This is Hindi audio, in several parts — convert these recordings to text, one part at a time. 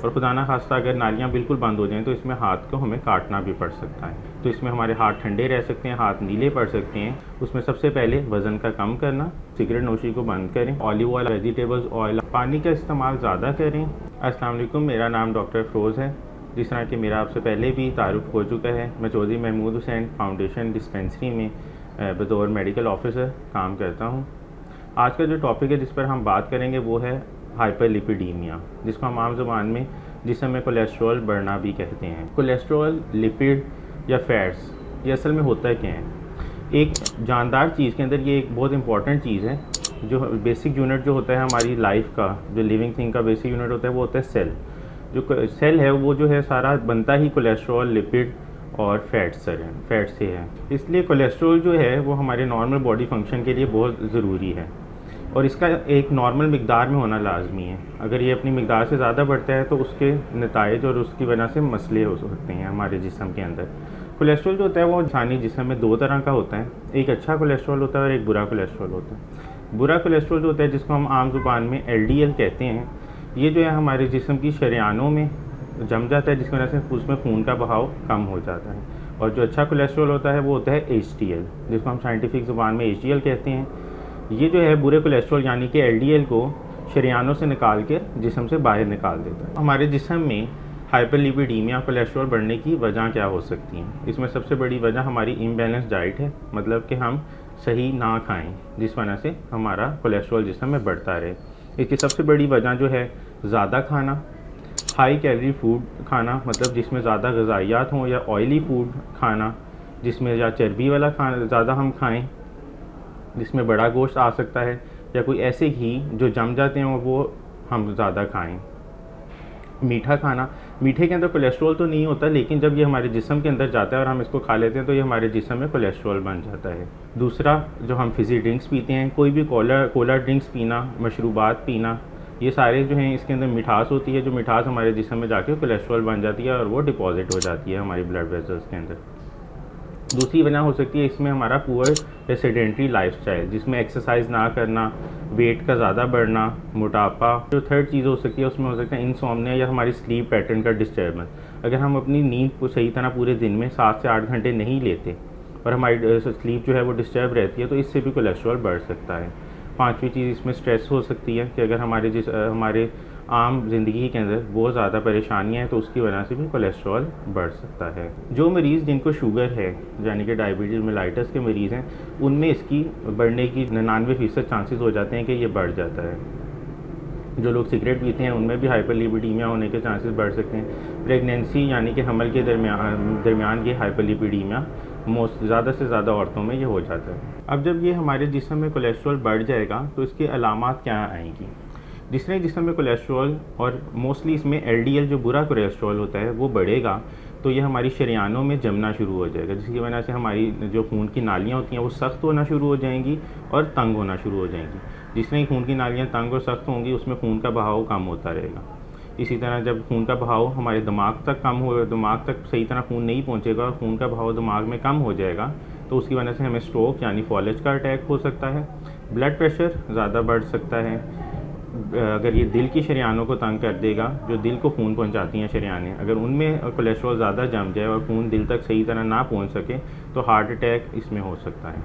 और खुदा ना खास्ता अगर नालियाँ बिल्कुल बंद हो जाएँ तो इसमें हाथ को हमें काटना भी पड़ सकता है। तो इसमें हमारे हाथ ठंडे रह सकते हैं, हाथ नीले पड़ सकते हैं। उसमें सबसे पहले वज़न का कम करना, सिगरेट नोशी को बंद करें, ऑलिव ऑयल, वेजिटेबल्स ऑयल, पानी का इस्तेमाल ज़्यादा करें। अस्सलाम वालेकुम, मेरा नाम डॉक्टर फ़रोज़ है। जिस तरह कि मेरा आपसे पहले भी तारुफ़ हो चुका है, मैं चौधरी महमूद हुसैन फाउंडेशन डिस्पेंसरी में बतौर मेडिकल ऑफिसर काम करता हूँ। आज का जो टॉपिक है जिस पर हम बात करेंगे वो है हाइपरलिपिडीमिया, जिसको हम आम ज़ुबान में जिस्म में कोलेस्ट्रॉल बढ़ना भी कहते हैं। कोलेस्ट्रॉल, लिपिड या फैट्स, ये असल में होता है क्या है? एक जानदार चीज़ के अंदर ये एक बहुत इंपॉर्टेंट चीज़ है। जो बेसिक यूनिट जो होता है हमारी लाइफ का, जो लिविंग थिंग का बेसिक यूनिट होता है वो होता है सेल। जो सेल है वो जो है सारा बनता ही कोलेस्ट्रॉल, लिपिड और फैट से है। इसलिए कोलेस्ट्रॉल जो है वो हमारे नॉर्मल बॉडी फंक्शन के लिए बहुत ज़रूरी है और इसका एक नॉर्मल मिकदार में होना लाजमी है। अगर ये अपनी मिकदार से ज़्यादा बढ़ता है तो उसके नताइज और उसकी वजह से मसले हो सकते हैं हमारे जिस्म के अंदर। कोलेस्ट्रॉल जो होता है वो इंसानी जिस्म में दो तरह का होता है, एक अच्छा कोलेस्ट्रॉल होता है और एक बुरा कोलेस्ट्रॉल होता है। बुरा कोलेस्ट्रॉल जो होता है जिसको हम आम ज़ुबान में LDL कहते हैं, ये जो है हमारे जिस्म की शरीयानों में जम जाता है, जिसकी वजह से उसमें खून का बहाव कम हो जाता है। और जो अच्छा कोलेस्ट्रॉल होता है वो होता है HDL, जिसको हम साइंटिफिक ज़ुबान में HDL कहते हैं। ये जो है बुरे कोलेस्ट्रॉल यानी कि LDL को शरीयानों से निकाल के जिस्म से बाहर निकाल देता है। हमारे जिस्म में हाइपरलिपिडीमिया, कोलेस्ट्रॉल बढ़ने की वजह क्या हो सकती हैं? इसमें सबसे बड़ी वजह हमारी इम्बैलेंस डाइट है, मतलब कि हम सही ना खाएं जिस वजह से हमारा कोलेस्ट्रॉल जिस्म में बढ़ता रहे। इसकी सबसे बड़ी वजह जो है ज़्यादा खाना, हाई कैलोरी फूड खाना, मतलब जिसमें ज़्यादा ग़िज़ाइयात हों, या ऑयली फूड खाना जिसमें या चर्बी वाला खाना ज़्यादा हम खाएं, जिसमें बड़ा गोश्त आ सकता है, या कोई ऐसे घी जो जम जाते हैं वो हम ज़्यादा खाएं। मीठा खाना, मीठे के अंदर कोलेस्ट्रॉल तो नहीं होता, लेकिन जब ये हमारे जिस्म के अंदर जाता है और हम इसको खा लेते हैं तो ये हमारे जिस्म में कोलेस्ट्रॉल बन जाता है। दूसरा, जो हम फिज़ी ड्रिंक्स पीते हैं, कोई भी कोला ड्रिंक्स पीना, मशरूबात पीना, ये सारे जो हैं इसके अंदर मिठास होती है, जो मिठास हमारे जिस्म में जाके कोलेस्ट्रॉल बन जाती है और वो डिपॉजिट हो जाती है हमारी ब्लड वेसल्स के अंदर। दूसरी वजह हो सकती है इसमें हमारा पुअर या सेडेंट्री लाइफस्टाइल, जिसमें एक्सरसाइज ना करना, वेट का ज़्यादा बढ़ना, मोटापा। जो थर्ड चीज़ हो सकती है उसमें हो सकता है इंसोम्निया या हमारी स्लीप पैटर्न का डिस्टर्बेंस। अगर हम अपनी नींद को सही तरह पूरे दिन में 7 से 8 घंटे नहीं लेते और हमारी स्लीप जो है वो डिस्टर्ब रहती है तो इससे भी कोलेस्ट्रॉल बढ़ सकता है। पांचवी चीज़ इसमें स्ट्रेस हो सकती है कि अगर हमारे आम ज़िंदगी के अंदर बहुत ज़्यादा परेशानियाँ हैं तो उसकी वजह से भी कोलेस्ट्रॉल बढ़ सकता है। जो मरीज़ जिनको शुगर है, यानी कि डायबिटीज़ मेलाइटस के मरीज़ हैं, उनमें इसकी बढ़ने की 99% चांसेस हो जाते हैं कि ये बढ़ जाता है। जो लोग सिगरेट पीते हैं उनमें भी हाइपरलिपिडीमिया होने के चांसेस बढ़ सकते हैं। प्रेगनेंसी यानी कि हमल के दरमियान ये हाइपरलिपिडीमिया ज़्यादा से ज़्यादा औरतों में ये हो जाता है। अब जब ये हमारे जिस्म में कोलेस्ट्रॉल बढ़ जाएगा तो इसकी अलामात क्या आएंगी? जिसने जिस्म में कोलेस्ट्रॉल और मोस्टली इसमें LDL जो बुरा कोलेस्ट्रॉल होता है वो बढ़ेगा तो ये हमारी शरीयानों में जमना शुरू हो जाएगा, जिसकी वजह से हमारी जो खून की नालियाँ होती हैं वो सख्त होना शुरू हो जाएंगी और तंग होना शुरू हो जाएंगी। जिसमें खून की नालियाँ तंग और सख्त होंगी उसमें खून का बहाव कम होता रहेगा। इसी तरह जब खून का बहाव हमारे दिमाग तक कम हो, दिमाग तक सही तरह खून नहीं पहुँचेगा और खून का बहाव दिमाग में कम हो जाएगा तो उसकी वजह से हमें स्ट्रोक यानी फॉलेज का अटैक हो सकता है। ब्लड प्रेशर ज़्यादा बढ़ सकता है। अगर ये दिल की शरीयानों को तंग कर देगा, जो दिल को खून पहुंचाती हैं शरीयानें, अगर उनमें कोलेस्ट्रॉल ज़्यादा जम जाए और खून दिल तक सही तरह ना पहुंच सके तो हार्ट अटैक इसमें हो सकता है।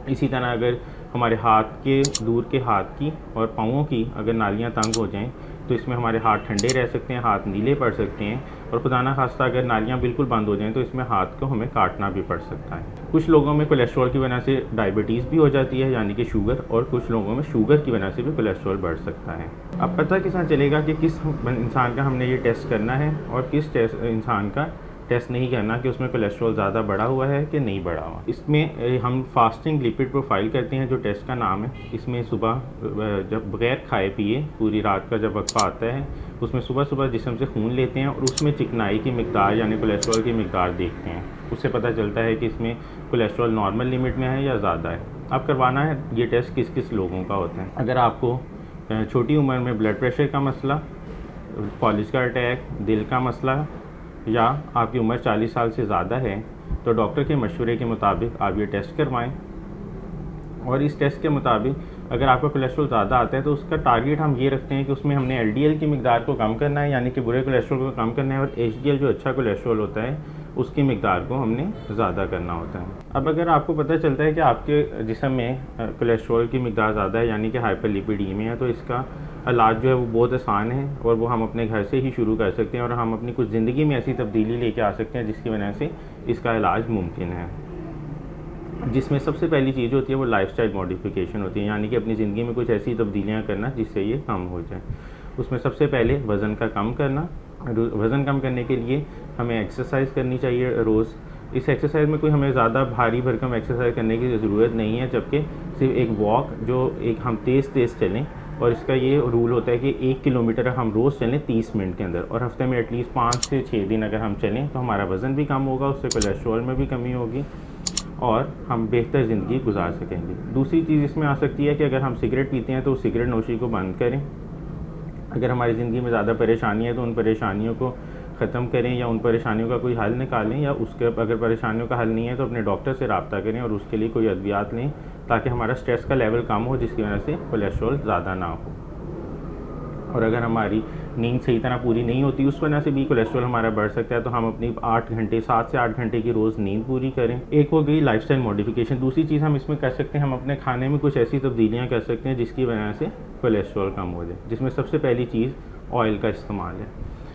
इसी तरह अगर हमारे हाथ के दूर के हाथ की और पाँवों की अगर नालियाँ तंग हो जाएं तो इसमें हमारे हाथ ठंडे रह सकते हैं, हाथ नीले पड़ सकते हैं और खुदा ना खास्ता अगर नालियाँ बिल्कुल बंद हो जाएं तो इसमें हाथ को हमें काटना भी पड़ सकता है। कुछ लोगों में कोलेस्ट्रॉल की वजह से डायबिटीज़ भी हो जाती है यानी कि शुगर, और कुछ लोगों में शुगर की वजह से भी कोलेस्ट्रॉल बढ़ सकता है। अब पता किस तरह चलेगा कि किस इंसान का हमने ये टेस्ट करना है और किस इंसान का टेस्ट नहीं करना कि उसमें कोलेस्ट्रॉल ज़्यादा बढ़ा हुआ है कि नहीं बढ़ा हुआ। इसमें हम फास्टिंग लिपिड प्रोफाइल करते हैं, जो टेस्ट का नाम है। इसमें सुबह जब बगैर खाए पिए पूरी रात का जब वक्फा आता है उसमें सुबह सुबह जिस्म से खून लेते हैं और उसमें चिकनाई की मिकदार यानी कोलेस्ट्रॉल की मिकदार देखते हैं। उससे पता चलता है कि इसमें कोलेस्ट्रॉल नॉर्मल लिमिट में है या ज़्यादा है। अब करवाना है ये टेस्ट किस किस लोगों का होता है। अगर आपको छोटी उम्र में ब्लड प्रेशर का मसला, फॉलिज का अटैक, दिल का मसला, या आपकी उम्र 40 साल से ज़्यादा है तो डॉक्टर के मशवरे के मुताबिक आप ये टेस्ट करवाएं। और इस टेस्ट के मुताबिक अगर आपका कोलेस्ट्रॉल ज़्यादा आता है तो उसका टारगेट हम ये रखते हैं कि उसमें हमने एलडीएल की मिकदार को कम करना है, यानी कि बुरे कोलेस्ट्रॉल को कम करना है, और एचडीएल जो अच्छा कोलेस्ट्रॉल होता है उसकी मिकदार को हमने ज़्यादा करना होता है। अब अगर आपको पता चलता है कि आपके जिस्म में कोलेस्ट्रॉल की मिकदार ज़्यादा है, यानी कि हाइपरलिपिडीमिया है, तो इसका इलाज जो है वो बहुत आसान है और वो हम अपने घर से ही शुरू कर सकते हैं, और हम अपनी कुछ ज़िंदगी में ऐसी तब्दीली लेके आ सकते हैं जिसकी वजह से इसका इलाज मुमकिन है। जिसमें सबसे पहली चीज़ होती है वो लाइफस्टाइल मॉडिफिकेशन होती है, यानी कि अपनी ज़िंदगी में कुछ ऐसी तब्दीलियाँ करना जिससे ये कम हो जाए। उसमें सबसे पहले वज़न का कम करना। वज़न कम करने के लिए हमें एक्सरसाइज करनी चाहिए रोज़। इस एक्सरसाइज में कोई हमें ज़्यादा भारी भरकम एक्सरसाइज करने की ज़रूरत नहीं है, जबकि सिर्फ एक वॉक जो एक हम तेज़ चलें, और इसका ये रूल होता है कि 1 किलोमीटर हम रोज़ चलें 30 मिनट के अंदर, और हफ्ते में एटलीस्ट 5 से 6 दिन अगर हम चलें तो हमारा वज़न भी कम होगा, उससे कोलेस्ट्रॉल में भी कमी होगी और हम बेहतर ज़िंदगी गुजार सकेंगे। दूसरी चीज़ इसमें आ सकती है कि अगर हम सिगरेट पीते हैं तो सिगरेट नोशी को बंद करें। अगर हमारी ज़िंदगी में ज़्यादा परेशानी है तो उन परेशानियों को ख़त्म करें या उन परेशानियों का कोई हल निकालें, या उसके अगर परेशानियों का हल नहीं है तो अपने डॉक्टर से रब्ता करें और उसके लिए कोई अद्वियात लें, ताकि हमारा स्ट्रेस का लेवल कम हो, जिसकी वजह से कोलेस्ट्रॉल ज़्यादा ना हो। और अगर हमारी नींद सही तरह पूरी नहीं होती उस वजह से भी कोलेस्ट्रॉल हमारा बढ़ सकता है, तो हम अपनी 7 से 8 घंटे की रोज़ नींद पूरी करें। एक हो गई लाइफस्टाइल मॉडिफिकेशन। दूसरी चीज़ हम इसमें कर सकते हैं, हम अपने खाने में कुछ ऐसी तब्दीलियाँ कर सकते हैं जिसकी वजह से कोलेस्ट्रॉल कम हो जाए, जिसमें सबसे पहली चीज़ ऑयल का इस्तेमाल है।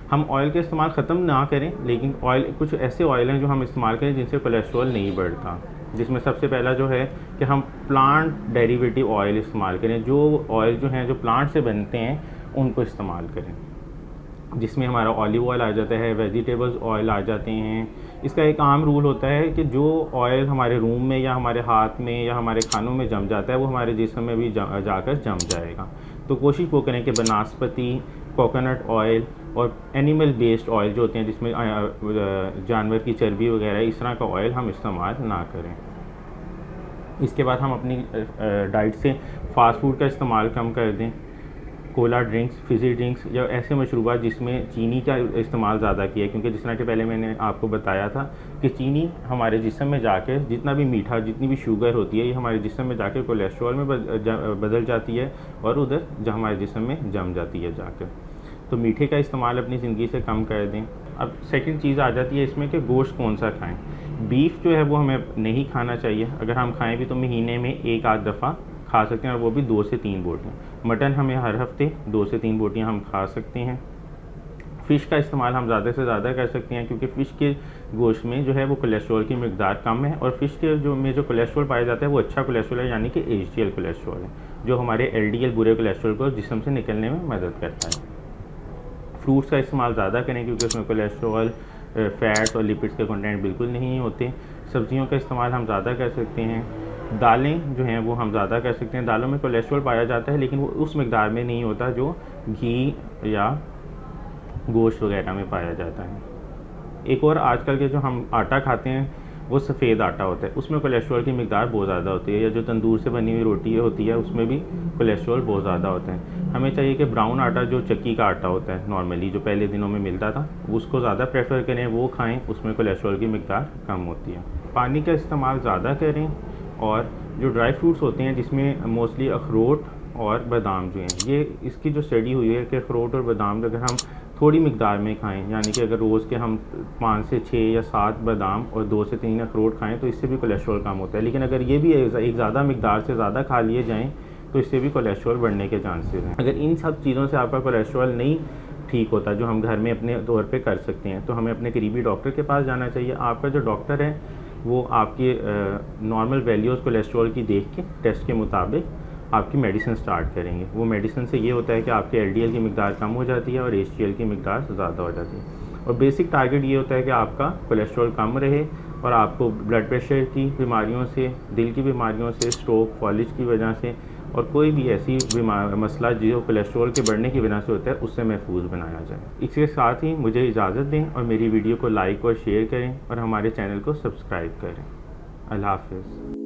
हम ऑयल का इस्तेमाल ख़त्म ना करें, लेकिन कुछ ऐसे ऑयल हैं जो हम इस्तेमाल करें जिनसे कोलेस्ट्रॉल नहीं बढ़ता। जिसमें सबसे पहला जो है कि हम प्लांट डेरिवेटिव ऑयल इस्तेमाल करें। जो ऑयल जो हैं जो प्लांट से बनते हैं उनको इस्तेमाल करें, जिसमें हमारा ऑलिव ऑयल आ जाता है, वेजिटेबल्स ऑयल आ जाते हैं। इसका एक आम रूल होता है कि जो ऑयल हमारे रूम में या हमारे हाथ में या हमारे खानों में जम जाता है वो हमारे जिस्म में भी जाकर जम जाएगा। तो कोशिश वो करें कि बनस्पति, कोकोनट ऑयल और एनिमल बेस्ड ऑयल जो होते हैं जिसमें जानवर की चर्बी वगैरह, इस तरह का ऑयल हम इस्तेमाल ना करें। इसके बाद हम अपनी डाइट से फ़ास्ट फूड का इस्तेमाल कम कर दें। कोला ड्रिंक्स, फिज़ी ड्रिंक्स या ऐसे मशरूबात जिसमें चीनी का इस्तेमाल ज़्यादा किया है, क्योंकि जिस तरह के पहले मैंने आपको बताया था कि चीनी हमारे जिस्म में जाकर जितना भी मीठा, जितनी भी शुगर होती है, ये हमारे जिस्म में जाकर कोलेस्ट्रॉल में बदल जाती है और उधर जहाँ हमारे जिस्म में जम जाती है जाकर। तो मीठे का इस्तेमाल अपनी ज़िंदगी से कम कर दें। अब सेकंड चीज़ आ जाती है इसमें कि गोश्त कौन सा खाएँ। बीफ जो है वो हमें नहीं खाना चाहिए। अगर हम खाएँ भी तो महीने में 1-8 दफ़ा खा सकते हैं, और वो भी 2 से 3 बोटियाँ। मटन हमें हर हफ्ते 2 से 3 बोटियाँ हम खा सकते हैं। फ़िश का इस्तेमाल हम ज़्यादा से ज़्यादा कर सकते हैं, क्योंकि फ़िश के गोश्त में जो है वो कोलेस्ट्रॉल की मिकदार कम है, और फ़िश के जो कोलेस्ट्रॉल पाया जाता है वो अच्छा कोलेस्ट्रॉल है, यानी कि एचडीएल कोलेस्ट्रॉल है, जो हमारे एलडीएल बुरे कोलेस्ट्रॉल को जिस्म से निकलने में मदद करता है। फ्रूट्स का इस्तेमाल ज़्यादा करें, क्योंकि उसमें कोलेस्ट्रॉल, फैट्स और लिपिड्स के कंटेंट बिल्कुल नहीं होते। सब्जियों का इस्तेमाल हम ज़्यादा कर सकते हैं। दालें जो हैं वो हम ज़्यादा कर सकते हैं। दालों में कोलेस्ट्रॉल पाया जाता है, लेकिन वो उस मिकदार में नहीं होता जो घी या गोश्त वगैरह में पाया जाता है। एक और आजकल के जो हम आटा खाते हैं वो सफ़ेद आटा होता है, उसमें कोलेस्ट्रॉल की मिकदार बहुत ज़्यादा होती है। या जो तंदूर से बनी हुई रोटी होती है उसमें भी कोलेस्ट्रॉल बहुत ज़्यादा होता है। हमें चाहिए कि ब्राउन आटा, जो चक्की का आटा होता है नॉर्मली, जो पहले दिनों में मिलता था, उसको ज़्यादा प्रेफर करें, वो खाएं, उसमें कोलेस्ट्रॉल की मिकदार कम होती है। पानी का इस्तेमाल ज़्यादा करें, और जो ड्राई फ्रूट्स होते हैं जिसमें मोस्टली अखरोट और बादाम जो हैं, ये इसकी जो स्टडी हुई है कि अखरोट और बादाम अगर हम थोड़ी मिकदार में खाएं, यानी कि अगर रोज़ के हम 5 से 6 या 7 बादाम और 2 से 3 अखरोट खाएं तो इससे भी कोलेस्ट्रॉल कम होता है। लेकिन अगर ये भी एक ज़्यादा मिकदार से ज़्यादा खा लिए जाएँ तो इससे भी कोलेस्ट्रॉल बढ़ने के चांसेस हैं। अगर इन सब चीज़ों से आपका कोलेस्ट्रॉल नहीं ठीक होता, जो हम घर में अपने तौर पे कर सकते हैं, तो हमें अपने करीबी डॉक्टर के पास जाना चाहिए। आपका जो डॉक्टर है वो आपके नॉर्मल वैल्यूज़ कोलेस्ट्रॉल की देख के टेस्ट के मुताबिक आपकी मेडिसिन स्टार्ट करेंगे। वो मेडिसिन से ये होता है कि आपके एलडीएल की मिकदार कम हो जाती है और एचडीएल की मिकदार ज़्यादा हो जाती है। और बेसिक टारगेट ये होता है कि आपका कोलेस्ट्रॉल कम रहे और आपको ब्लड प्रेशर की बीमारियों से, दिल की बीमारियों से, स्ट्रोक, फॉलिज की वजह से और कोई भी ऐसी मसला जो कोलेस्ट्रॉल के बढ़ने की वजह से होता है उससे महफूज बनाया जाए। इसके साथ ही मुझे इजाज़त दें और मेरी वीडियो को लाइक और शेयर करें और हमारे चैनल को सब्सक्राइब करें। अल्लाह हाफ़िज़।